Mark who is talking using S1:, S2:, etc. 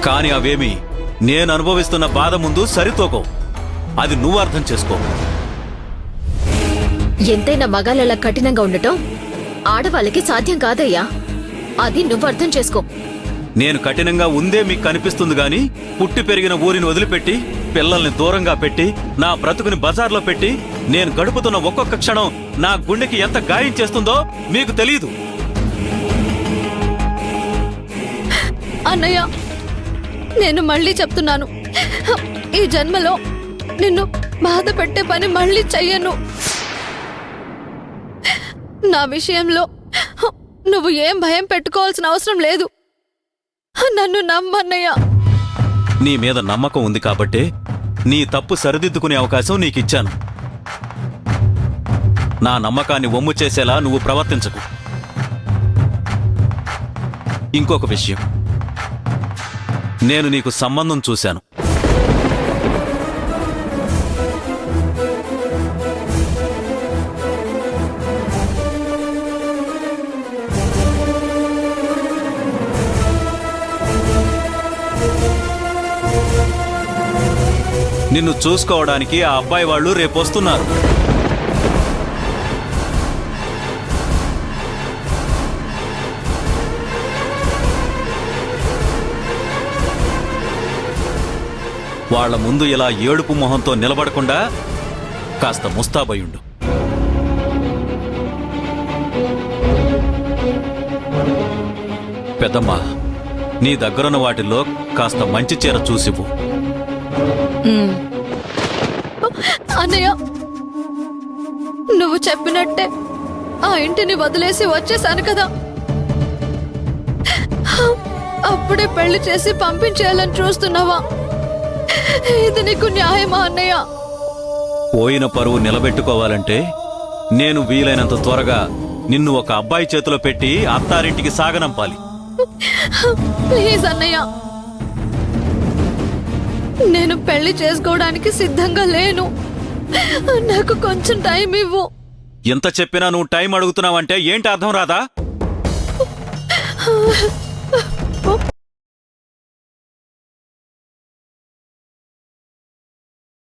S1: కాని అవేమి నేను అనుభవిస్తున్న బాధ ముందు సరితూకో. అది నువ్వు అర్థం చేసుకో.
S2: ఎంతైనా మగాళ్ళలా కఠినంగా ఉండటం ఆడవాళ్ళకి సాధ్యం కాదయ్యా. అది నువ్వు అర్థం చేసుకో.
S1: నేను కఠినంగా ఉందే మీకు కనిపిస్తుంది గాని, పుట్టి పెరిగిన ఊరిని వదిలిపెట్టి పిల్లల్ని దూరంగా పెట్టి నా బ్రతుకుని బజార్లో పెట్టి నేను గడుపుతున్న ఒక్కొక్క క్షణం నా గుండెకి ఎంత గాయం చేస్తుందో మీకు తెలీదు.
S2: అన్నయ్య, నేను మళ్ళీ చెప్తున్నాను, ఈ జన్మలో నిన్ను బాధ పెట్టే పని మళ్ళీ చెయ్యను. నా విషయంలో నువ్వు ఏం భయం పెట్టుకోవాల్సిన అవసరం లేదు. నన్ను నమ్మన్నయ్య.
S1: నీ మీద నమ్మకం ఉంది కాబట్టే నీ తప్పు సరిదిద్దుకునే అవకాశం నీకిచ్చాను. నా నమ్మకాన్ని వమ్ము చేసేలా నువ్వు ప్రవర్తించకు. ఇంకొక విషయం, నేను నీకు సంబంధం చూశాను. నిన్ను చూసుకోవడానికి ఆ అబ్బాయి వాళ్ళు రేపొస్తున్నారు. వాళ్ల ముందు ఇలా ఏడుపు మొహంతో నిలబడకుండా కాస్త ముస్తాబయ్యుండు. పెద్దమ్మ, నీ దగ్గరున్న వాటిల్లో కాస్త మంచి చీర చూసివ్వు.
S2: అన్నయ్య, నువ్వు చెప్పినట్టే ఆ ఇంటిని వదిలేసి వచ్చేసాను కదా. అప్పుడే పెళ్లి చేసి పంపించేయాలని చూస్తున్నావా? ఇది నీకు న్యాయమా అన్నయ్య?
S1: పోయిన పరువు నిలబెట్టుకోవాలంటే నేను వీలైనంత త్వరగా నిన్ను ఒక అబ్బాయి చేతిలో పెట్టి అత్తారింటికి సాగనంపాలి.
S2: ప్లీజ్ అన్నయ్య, నేను పెళ్లి చేసుకోవడానికి సిద్ధంగా లేను. నాకు కొంచెం టైం ఇవ్వు.
S1: ఎంత చెప్పినా నువ్వు టైం అడుగుతున్నావంటే ఏంటి అర్థం రాదా?